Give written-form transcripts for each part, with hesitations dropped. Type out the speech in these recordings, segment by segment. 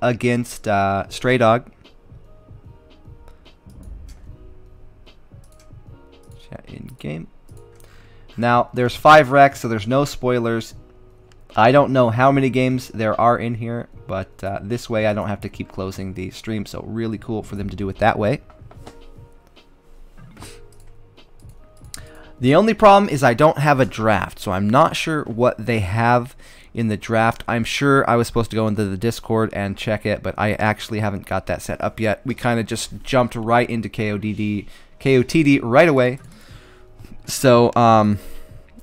against StrayDog. Chat in game. Now, there's 5 wrecks, so there's no spoilers. I don't know how many games there are in here, but this way I don't have to keep closing the stream, so really cool for them to do it that way. The only problem is I don't have a draft, so I'm not sure what they have in the draft. I'm sure I was supposed to go into the Discord and check it, but I actually haven't got that set up yet. We kind of just jumped right into KOTD right away. So,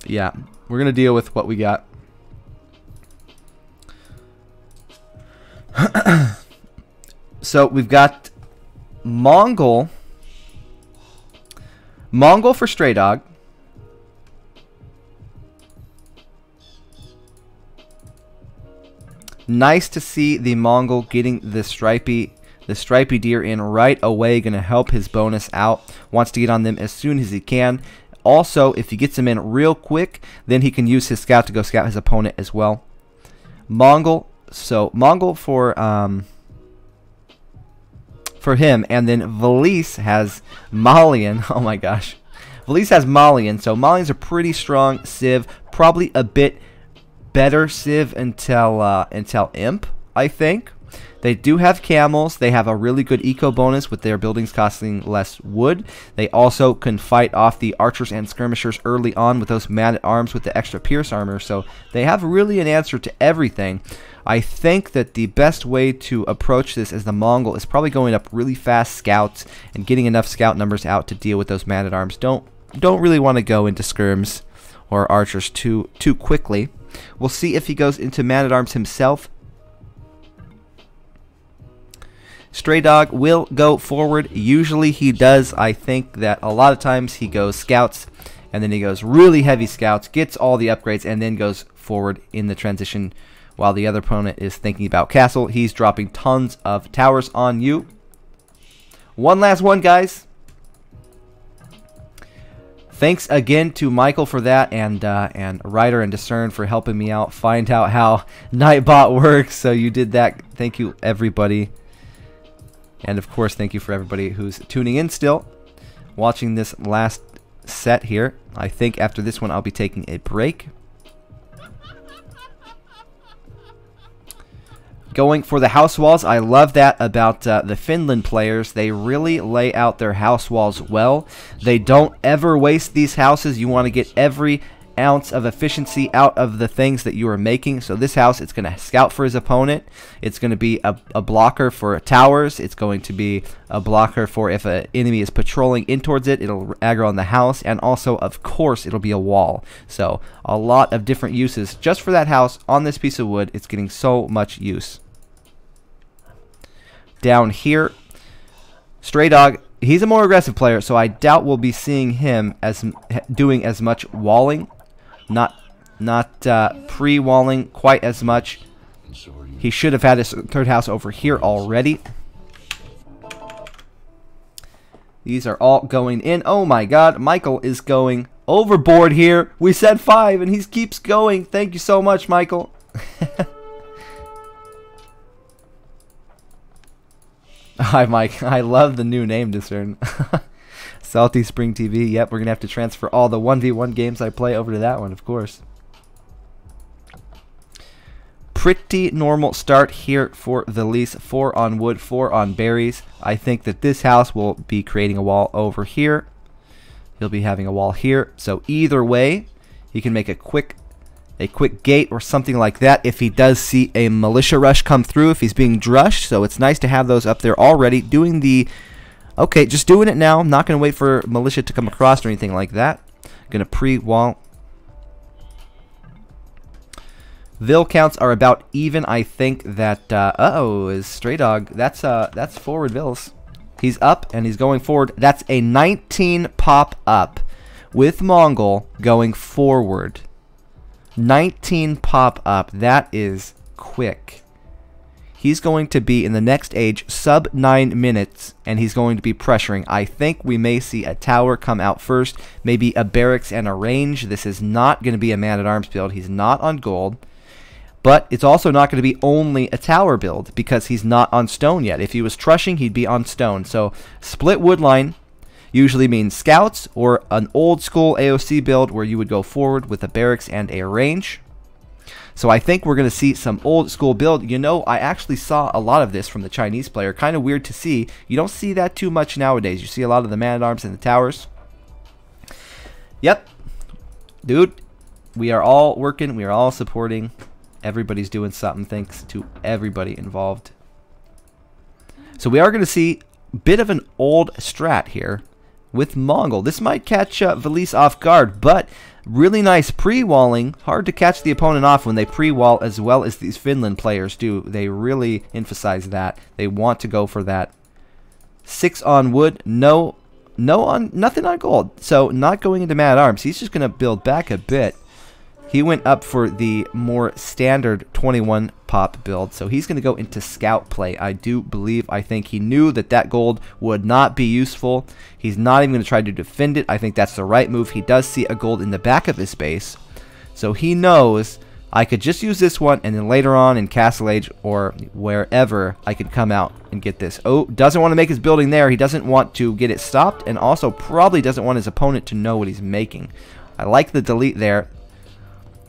yeah, we're going to deal with what we got. So, we've got Mongol for StrayDog. Nice to see the Mongol getting the stripy deer in right away. Going to help his bonus out. Wants to get on them as soon as he can. Also, if he gets them in real quick, then he can use his scout to go scout his opponent as well. Mongol. So Mongol for him, and then Villese has Malian. Oh my gosh, Villese has Malian. So Malian's a pretty strong Civ. Probably a bit better Civ until Imp, I think. They do have camels. They have a really good eco bonus with their buildings costing less wood. They also can fight off the archers and skirmishers early on with those man-at-arms with the extra pierce armor. So they have really an answer to everything. I think that the best way to approach this as the Mongol is probably going up really fast scouts and getting enough scout numbers out to deal with those man-at-arms. Don't really want to go into skirms or archers too quickly. We'll see if he goes into man-at-arms himself. StrayDog will go forward. Usually he does. I think that a lot of times he goes scouts, and then he goes really heavy scouts, gets all the upgrades, and then goes forward in the transition while the other opponent is thinking about castle. He's dropping tons of towers on you. One last one, guys. Thanks again to Michael for that, and Ryder and Discern for helping me out, find out how Nightbot works. So you did that. Thank you, everybody. And of course, thank you for everybody who's tuning in still, watching this last set here. I think after this one, I'll be taking a break. Going for the house walls. I love that about the Finland players. They really lay out their house walls well. They don't ever waste these houses. You want to get every ounce of efficiency out of the things that you are making. So this house, it's going to scout for his opponent. It's going to be a blocker for towers. It's going to be a blocker for if an enemy is patrolling in towards it. It'll aggro on the house. And also, of course, it'll be a wall. So a lot of different uses just for that house on this piece of wood. It's getting so much use. Down here, StrayDog, he's a more aggressive player, so I doubt we'll be seeing him as doing as much walling. Not pre-walling quite as much. He should have had his third house over here already. These are all going in. Oh my god, Michael is going overboard here. We said 5 and he keeps going. Thank you so much, Michael. Hi, Mike. I love the new name, Discern. Salty SpringTV. Yep, we're going to have to transfer all the 1v1 games I play over to that one, of course. Pretty normal start here for Villese. 4 on wood, 4 on berries. I think that this house will be creating a wall over here. He'll be having a wall here. So either way, he can make a quick gate or something like that if he does see a militia rush come through, if he's being drushed. So it's nice to have those up there already. Doing the... Okay, just doing it now. I'm not going to wait for militia to come across or anything like that. Going to pre-wall. Vil counts are about even. I think that... uh-oh, is StrayDog. That's forward Vils. He's up and he's going forward. That's a 19 pop up with Mongol going forward. 19 pop up. That is quick. He's going to be in the next age sub 9 minutes, and he's going to be pressuring. I think we may see a tower come out first, maybe a barracks and a range. This is not going to be a man-at-arms build. He's not on gold. But it's also not going to be only a tower build because he's not on stone yet. If he was trushing, he'd be on stone. So split wood line usually means scouts or an old school AOC build where you would go forward with a barracks and a range. So I think we're going to see some old school build. You know, I actually saw a lot of this from the Chinese player. Kind of weird to see. You don't see that too much nowadays. You see a lot of the man-at-arms and the towers. Yep. Dude, we are all working. We are all supporting. Everybody's doing something. Thanks to everybody involved. So we are going to see a bit of an old strat here with Mongol. This might catch Villese off guard, but really nice pre-walling. Hard to catch the opponent off when they pre-wall as well as these Finland players do. They really emphasize that. They want to go for that. 6 on wood. Nothing on gold. So not going into man-at-arms. He's just going to build back a bit. He went up for the more standard 21 pop build, so he's going to go into scout play. I think he knew that that gold would not be useful. He's not even going to try to defend it. I think that's the right move. He does see a gold in the back of his base, so he knows I could just use this one, and then later on in Castle Age or wherever I could come out and get this. Oh, doesn't want to make his building there. He doesn't want to get it stopped, and also probably doesn't want his opponent to know what he's making. I like the delete there.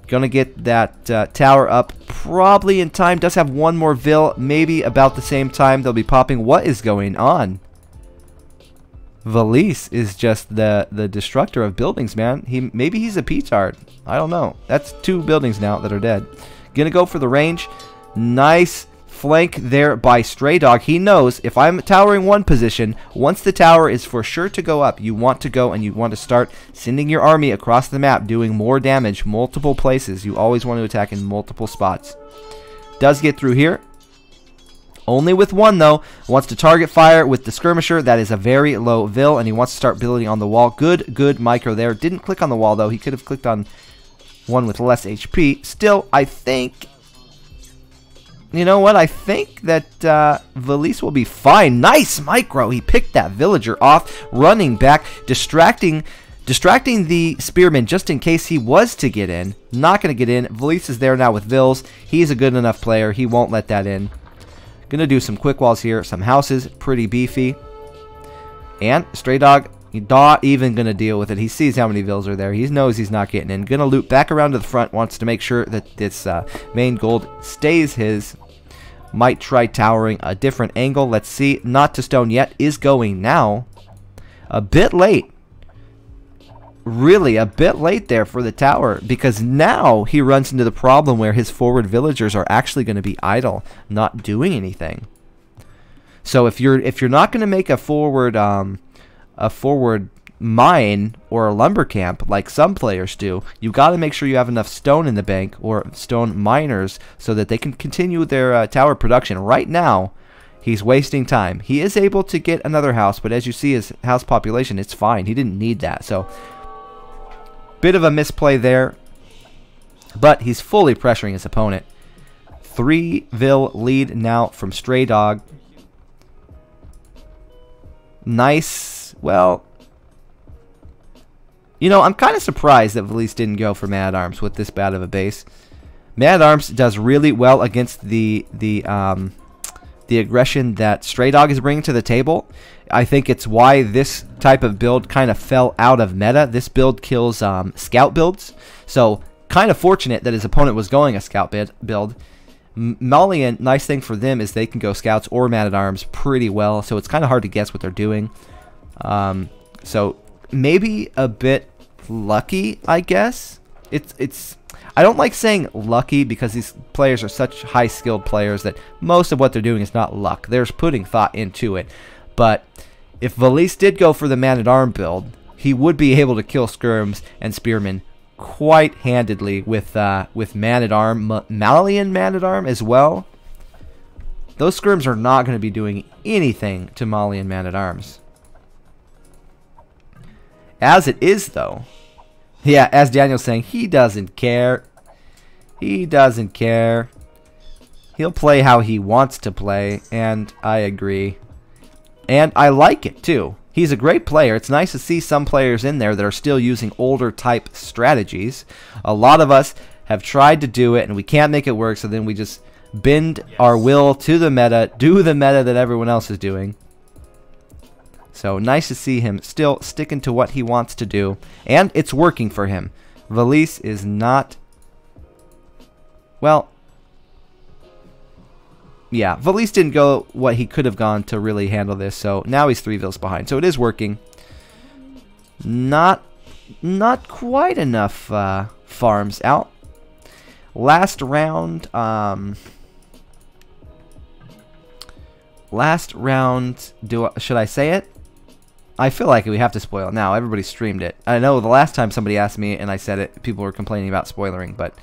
Gonna get that tower up probably in time. Does have one more Vill, maybe about the same time they'll be popping. What is going on? Villese is just the destructor of buildings, man. Maybe he's a petard. I don't know. That's 2 buildings now that are dead. Gonna go for the range. Nice flank there by StrayDog. He knows if I'm towering one position, once the tower is for sure to go up, you want to go and you want to start sending your army across the map, doing more damage, multiple places. You always want to attack in multiple spots. Does get through here. Only with 1 though. Wants to target fire with the skirmisher. That is a very low Vill, and he wants to start building on the wall. Good micro there. Didn't click on the wall though. He could have clicked on one with less HP. Still, I think... You know what? I think that Villese will be fine. Nice micro. He picked that villager off, running back, distracting the spearman just in case he was to get in. Not going to get in. Villese is there now with Vills. He's a good enough player. He won't let that in. Going to do some quick walls here. Some houses. Pretty beefy. And StrayDog, not even going to deal with it. He sees how many Vills are there. He knows he's not getting in. Going to loop back around to the front. Wants to make sure that this main gold stays his. Might try towering a different angle. Let's see. Not to stone yet. Is going now. A bit late. Really a bit late there for the tower, because now he runs into the problem where his forward villagers are actually going to be idle, not doing anything. So if you're not going to make a forward mine or a lumber camp like some players do, you got to make sure you have enough stone in the bank or stone miners so that they can continue their tower production. Right now, he's wasting time. He is able to get another house, but as you see his house population, it's fine. He didn't need that. So, bit of a misplay there, but he's fully pressuring his opponent. 3 Vill lead now from StrayDog. Nice. Well, you know, I'm kind of surprised that Villese didn't go for man-at-arms with this bad of a base. Man-at-arms does really well against the aggression that StrayDog is bringing to the table. I think it's why this type of build kind of fell out of meta. This build kills scout builds. So, kind of fortunate that his opponent was going a scout build. Malian, nice thing for them is they can go scouts or man-at-arms pretty well. So, it's kind of hard to guess what they're doing. So, maybe a bit lucky, I guess. I don't like saying lucky because these players are such high-skilled players that most of what they're doing is not luck. They're putting thought into it. But if Villese did go for the man-at-arm build, he would be able to kill skirms and spearmen quite handedly with man-at-arm, Malian man-at-arm as well. Those skirms are not going to be doing anything to Malian man-at-arms. As it is, though, yeah, as Daniel's saying, he doesn't care. He doesn't care. He'll play how he wants to play, and I agree. And I like it, too. He's a great player. It's nice to see some players in there that are still using older type strategies. A lot of us have tried to do it, and we can't make it work, so then we just bend our will to the meta, do the meta that everyone else is doing. So nice to see him still sticking to what he wants to do, and it's working for him. Villese is not, well, yeah, Villese didn't go what he could have gone to really handle this, so now he's 3 vills behind. So it is working. Not quite enough farms out. Last round, should I say it? I feel like we have to spoil it now. Everybody streamed it. I know the last time somebody asked me and I said it, people were complaining about spoilering, but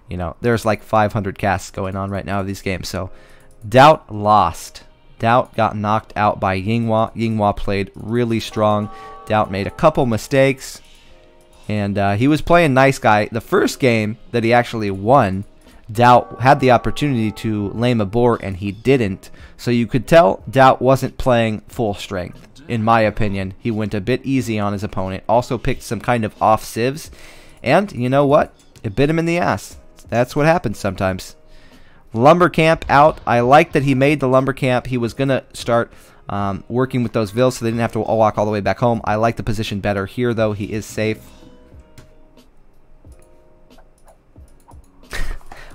you know, there's like 500 casts going on right now of these games. So Doubt lost. Doubt got knocked out by Yinghua. Yinghua played really strong. Doubt made a couple mistakes, and he was playing nice guy. The first game that he actually won, Doubt had the opportunity to lame a boar, and he didn't. So you could tell Doubt wasn't playing full strength. In my opinion, he went a bit easy on his opponent. Also picked some kind of off civs, and you know what? It bit him in the ass. That's what happens sometimes. Lumber camp out. I like that he made the lumber camp. He was gonna start working with those vills, so they didn't have to walk all the way back home. I like the position better here, though. He is safe.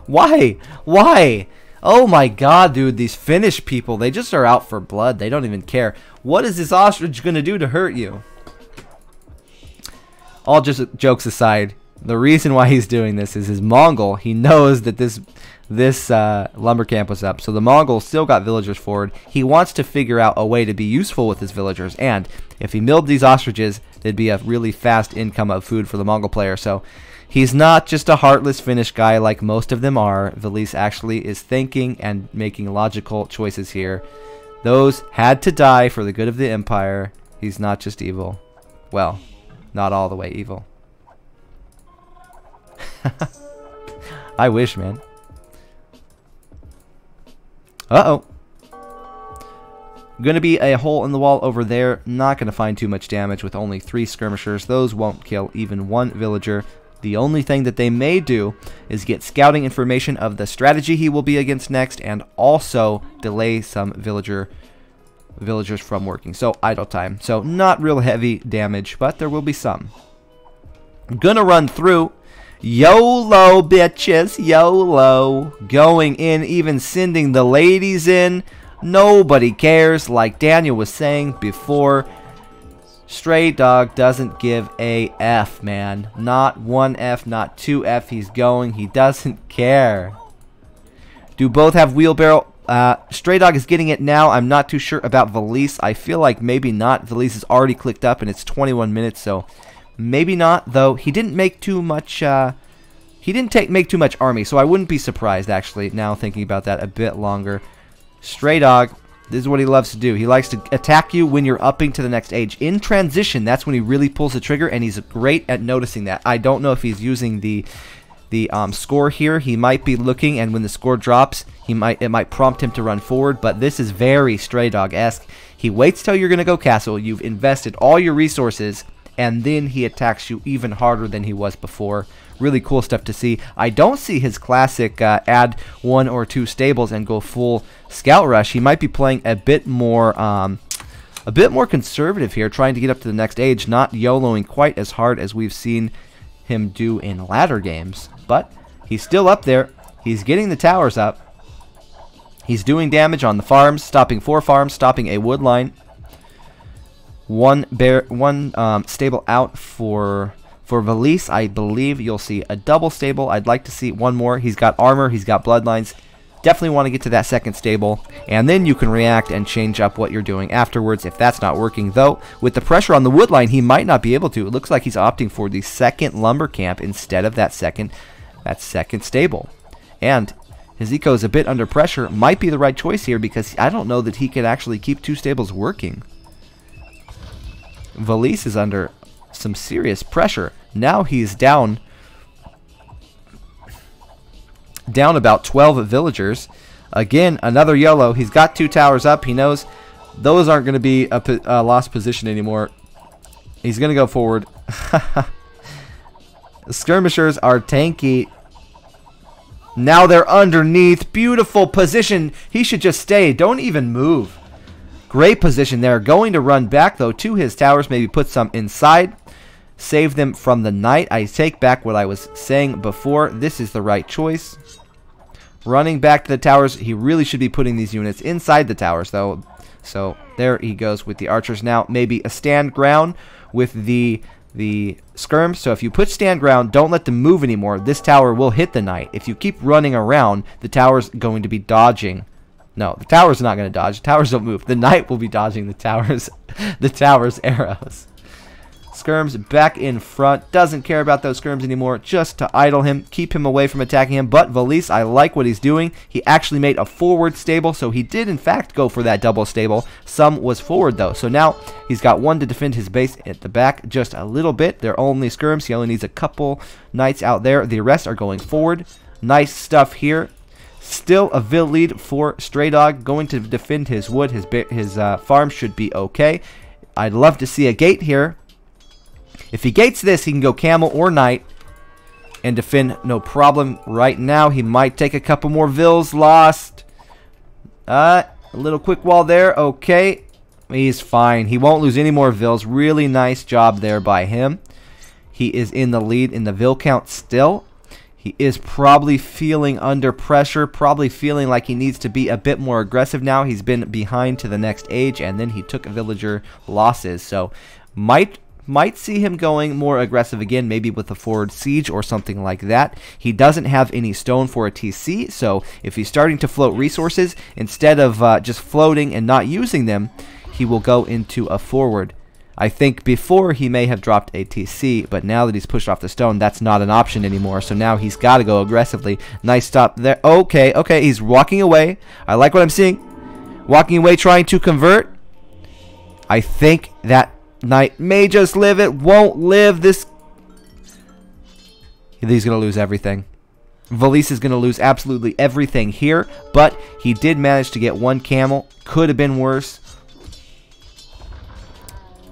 Why? Why? Oh my god, dude, these Finnish people, they just are out for blood. They don't even care. What is this ostrich gonna do to hurt you? All just jokes aside, the reason why he's doing this is his Mongol. He knows that this lumber camp was up, so the Mongols still got villagers forward. He wants to figure out a way to be useful with his villagers, and if he milled these ostriches, there'd be a really fast income of food for the Mongol player. So he's not just a heartless Finnish guy like most of them are. Villese actually is thinking and making logical choices here. Those had to die for the good of the empire. He's not just evil. Well, not all the way evil. I wish, man. Uh-oh. Going to be a hole in the wall over there. Not going to find too much damage with only 3 skirmishers. Those won't kill even 1 villager. The only thing that they may do is get scouting information of the strategy he will be against next, and also delay some villagers from working. So idle time. So not real heavy damage, but there will be some. Gonna run through. YOLO, bitches. YOLO. Going in, even sending the ladies in. Nobody cares. Like Daniel was saying before, StrayDog doesn't give a F, man. Not 1 F, not 2 F. He's going. He doesn't care. Do both have wheelbarrow? StrayDog is getting it now. I'm not too sure about Villese. I feel like maybe not. Villese is already clicked up, and it's 21 minutes, so maybe not. Though he didn't make too much. He didn't make too much army, so I wouldn't be surprised actually. Now thinking about that a bit longer, StrayDog. This is what he loves to do. He likes to attack you when you're upping to the next age. In transition, that's when he really pulls the trigger, and he's great at noticing that. I don't know if he's using the score here. He might be looking, and when the score drops, it might prompt him to run forward, but this is very StrayDog-esque. He waits till you're going to go castle. You've invested all your resources, and then he attacks you even harder than he was before. Really cool stuff to see. I don't see his classic add 1 or 2 stables and go full scout rush. He might be playing a bit more conservative here, trying to get up to the next age, not YOLOing quite as hard as we've seen him do in latter games. But he's still up there. He's getting the towers up. He's doing damage on the farms, stopping 4 farms, stopping a wood line. One stable out for Villese. I believe you'll see a double stable. I'd like to see 1 more. He's got armor. He's got bloodlines. Definitely want to get to that 2nd stable, and then you can react and change up what you're doing afterwards if that's not working. Though, with the pressure on the wood line, he might not be able to. It looks like he's opting for the 2nd lumber camp instead of that second stable. And his eco is a bit under pressure. Might be the right choice here, because I don't know that he could actually keep 2 stables working. Villese is under some serious pressure. Now he's down about 12 villagers. Again, another YOLO. He's got 2 towers up. He knows those aren't going to be a lost position anymore. He's going to go forward. Skirmishers are tanky. Now they're underneath. Beautiful position. He should just stay. Don't even move. Great position there. Going to run back, though, to his towers. Maybe put some inside. Save them from the knight. I take back what I was saying before. This is the right choice. Running back to the towers. He really should be putting these units inside the towers, though. So there he goes with the archers. Now maybe a stand ground with the skirms. So if you put stand ground, don't let them move anymore. This tower will hit the knight. If you keep running around, the tower's going to be dodging. No, the tower's not going to dodge. The towers don't move. The knight will be dodging the tower's arrows. Skirms back in front. Doesn't care about those skirms anymore. Just to idle him. Keep him away from attacking him. But Villese, I like what he's doing. He actually made a forward stable. So he did, in fact, go for that double stable. Some was forward, though. So now he's got one to defend his base at the back just a little bit. They're only skirms. He only needs a couple knights out there. The rest are going forward. Nice stuff here. Still a Vil lead for StrayDog. Going to defend his wood. His farm should be okay. I'd love to see a gate here. If he gates this, he can go camel or knight and defend no problem. Right now, he might take a couple more Vils. Lost. A little quick wall there. Okay. He's fine. He won't lose any more Vils. Really nice job there by him. He is in the lead in the Vil count still. He is probably feeling under pressure. Probably feeling like he needs to be a bit more aggressive now. He's been behind to the next age, and then he took villager losses. So, might see him going more aggressive again, maybe with a forward siege or something like that. He doesn't have any stone for a TC, so if he's starting to float resources, instead of just floating and not using them, he will go into a forward. I think before he may have dropped a TC, but now that he's pushed off the stone, that's not an option anymore, so now he's got to go aggressively. Nice stop there. Okay, he's walking away. I like what I'm seeing. Walking away, trying to convert. I think that knight may just live. It won't live. He's going to lose everything. Villese is going to lose absolutely everything here, but he did manage to get one camel. Could have been worse.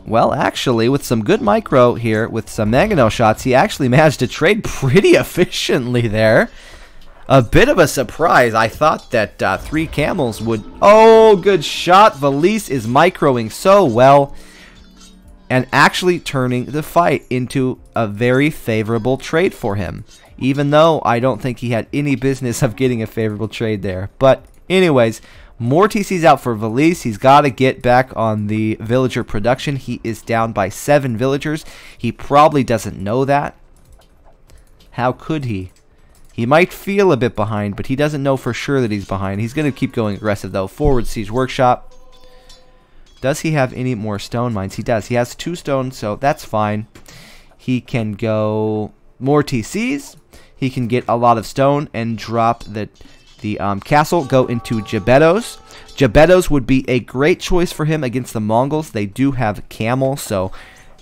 Well, actually, with some good micro here, with some mangonel shots, he actually managed to trade pretty efficiently there. A bit of a surprise. I thought that 3 camels would... Oh, good shot. Villese is microing so well, and actually turning the fight into a very favorable trade for him. Even though I don't think he had any business of getting a favorable trade there. But anyways, more TCs out for Villese. He's got to get back on the villager production. He is down by 7 villagers. He probably doesn't know that. How could he? He might feel a bit behind, but he doesn't know for sure that he's behind. He's going to keep going aggressive, though. Forward siege workshop. Does he have any more stone mines? He does. He has 2 stone, so that's fine. He can go more TCs. He can get a lot of stone and drop the castle, go into Gebettos. Gebettos would be a great choice for him against the Mongols. They do have camels, so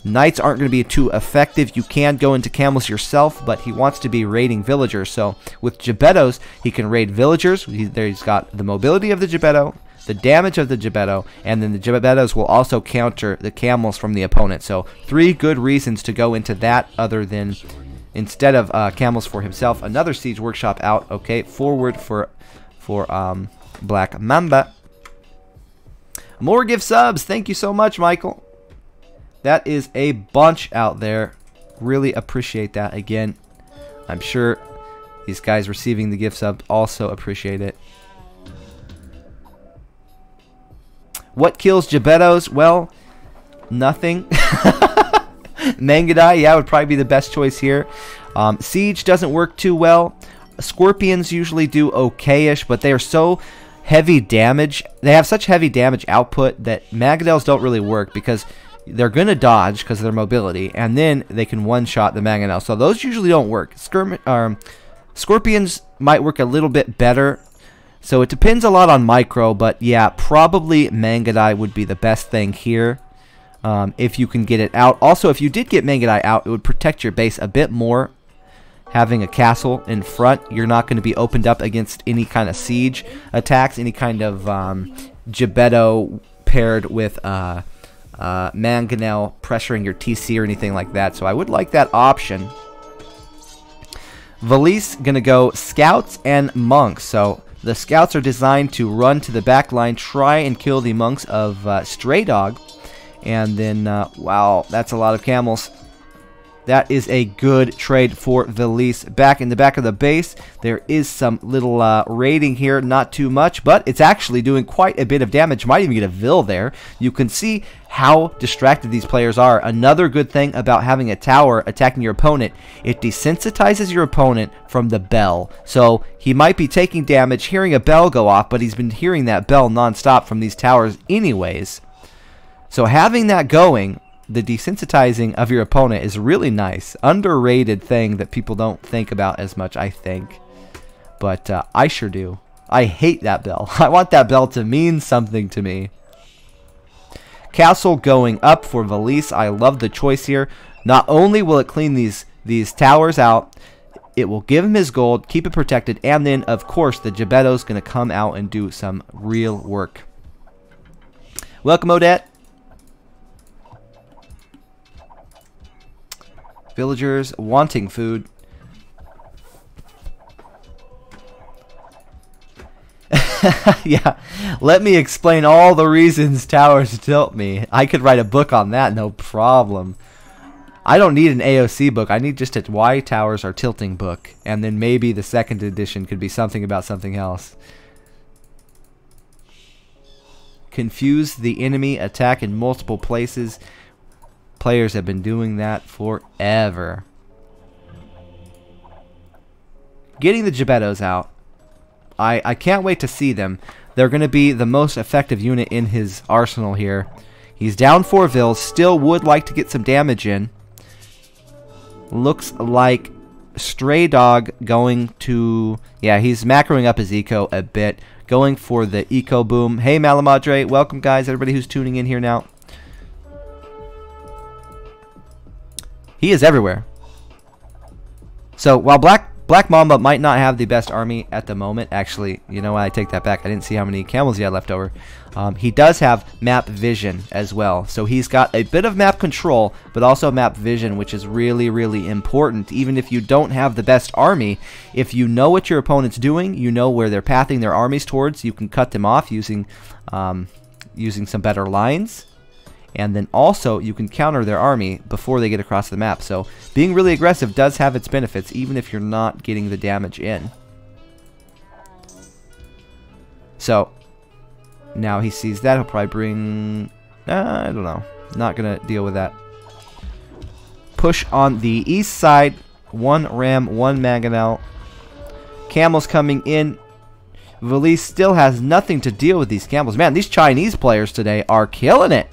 knights aren't going to be too effective. You can go into camels yourself, but he wants to be raiding villagers. So with Gebettos, he can raid villagers. He's got the mobility of the Gebetto, the damage of the Gebetto, and then the Gebettos will also counter the camels from the opponent. So 3 good reasons to go into that other than instead of camels for himself. Another siege workshop out. Okay, forward for BlackMamba. More gift subs. Thank you so much, Michael. That is a bunch out there. Really appreciate that. Again, I'm sure these guys receiving the gift sub also appreciate it. What kills Gebettos? Well, nothing. Mangadai, yeah, would probably be the best choice here. Siege doesn't work too well. Scorpions usually do okay-ish, but they are so heavy damage. They have such heavy damage output that Mangonels don't really work because they're going to dodge because of their mobility, and then they can one-shot the Mangonel. So those usually don't work. Scorpions might work a little bit better. So it depends a lot on micro, but yeah, probably Mangadai would be the best thing here if you can get it out. Also, if you did get Mangadai out, it would protect your base a bit more. Having a castle in front, you're not going to be opened up against any kind of siege attacks, any kind of Gebetto paired with Mangonel pressuring your TC or anything like that. So I would like that option. Villese going to go scouts and monks. So the scouts are designed to run to the back line, try and kill the monks of StrayDog. And then, wow, that's a lot of camels. That is a good trade for Villese. Back in the back of the base, there is some little raiding here. Not too much, but it's actually doing quite a bit of damage. Might even get a Vill there. You can see how distracted these players are. Another good thing about having a tower attacking your opponent, it desensitizes your opponent from the bell. So he might be taking damage, hearing a bell go off, but he's been hearing that bell nonstop from these towers anyways. So having that going, the desensitizing of your opponent is really nice. Underrated thing that people don't think about as much, I think. But I sure do. I hate that bell. I want that bell to mean something to me. Castle going up for Villese. I love the choice here. Not only will it clean these towers out, it will give him his gold, keep it protected, and then, of course, the Gebetto's going to come out and do some real work. Welcome, Odette. Villagers wanting food. Yeah, let me explain all the reasons towers tilt me. I could write a book on that, no problem. I don't need an AOC book. I need just a why towers are tilting book. And then maybe the second edition could be something about something else. Confuse the enemy, attack in multiple places. Players have been doing that forever. Getting the Gebettos out. I can't wait to see them. They're going to be the most effective unit in his arsenal here. He's down 4 Vills. Still would like to get some damage in. Looks like StrayDog going to... Yeah, he's macroing up his eco a bit. Going for the eco boom. Hey, Malamadre. Welcome, guys. Everybody who's tuning in here now. He is everywhere. So while BlackMamba might not have the best army at the moment, actually, you know what, I take that back. I didn't see how many camels he had left over. He does have map vision as well. So he's got a bit of map control, but also map vision, which is really, really important. Even if you don't have the best army, if you know what your opponent's doing, you know where they're pathing their armies towards, you can cut them off using some better lines. And then also, you can counter their army before they get across the map. So, being really aggressive does have its benefits, even if you're not getting the damage in. So, now he sees that. He'll probably bring... I don't know. Not going to deal with that. Push on the east side. 1 ram, 1 mangonel. Camels coming in. Villese still has nothing to deal with these camels. Man, these Chinese players today are killing it.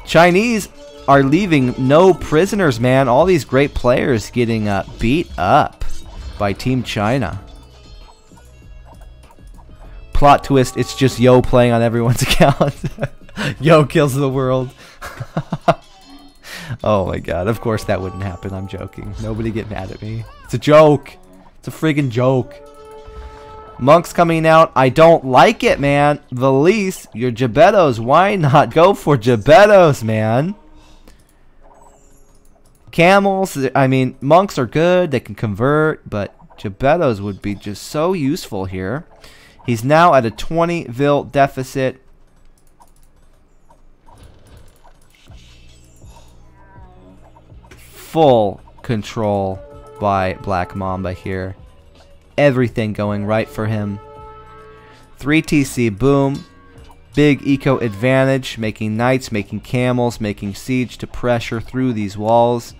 Chinese are leaving no prisoners, man. All these great players getting beat up by Team China. Plot twist, it's just Yo playing on everyone's account. Yo kills the world. Oh my god, of course that wouldn't happen. I'm joking. Nobody get mad at me. It's a joke. It's a friggin' joke. Monks coming out. I don't like it, man. Villese, your Gebettos. Why not go for Gebettos, man? Camels, I mean, monks are good. They can convert, but Gebettos would be just so useful here. He's now at a 20 Vill deficit. Full control by BlackMamba here. Everything going right for him. 3 TC boom. Big eco advantage. Making knights, making camels, making siege to pressure through these walls.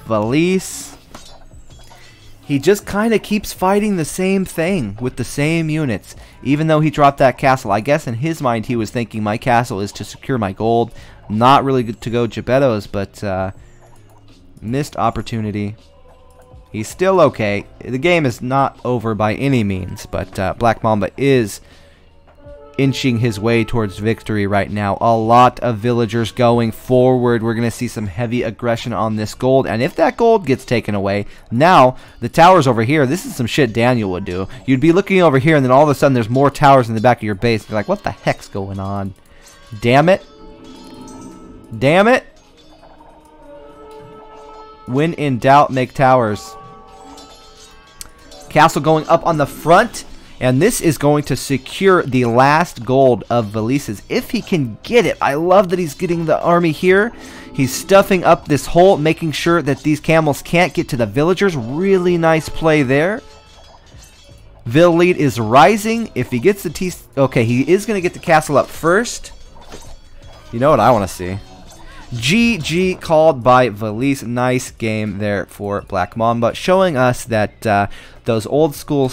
Villese. He just kind of keeps fighting the same thing with the same units. Even though he dropped that castle. I guess in his mind he was thinking my castle is to secure my gold. Not really good to go Gebettos, but missed opportunity. He's still okay. The game is not over by any means, but BlackMamba is inching his way towards victory right now. A lot of villagers going forward. We're going to see some heavy aggression on this gold, and if that gold gets taken away, now the towers over here, this is some shit Daniel would do. You'd be looking over here, and then all of a sudden there's more towers in the back of your base. You're like, what the heck's going on? Damn it. Damn it. When in doubt, make towers. Castle going up on the front. And this is going to secure the last gold of Villese's, if he can get it. I love that he's getting the army here. He's stuffing up this hole, making sure that these camels can't get to the villagers. Really nice play there. Vil lead is rising. If he gets the T... Okay, he is going to get the castle up first. You know what I want to see. GG called by Villese. Nice game there for BlackMamba, showing us that those old school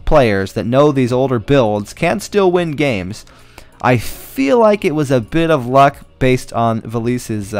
players that know these older builds can still win games. I feel like it was a bit of luck based on Villese's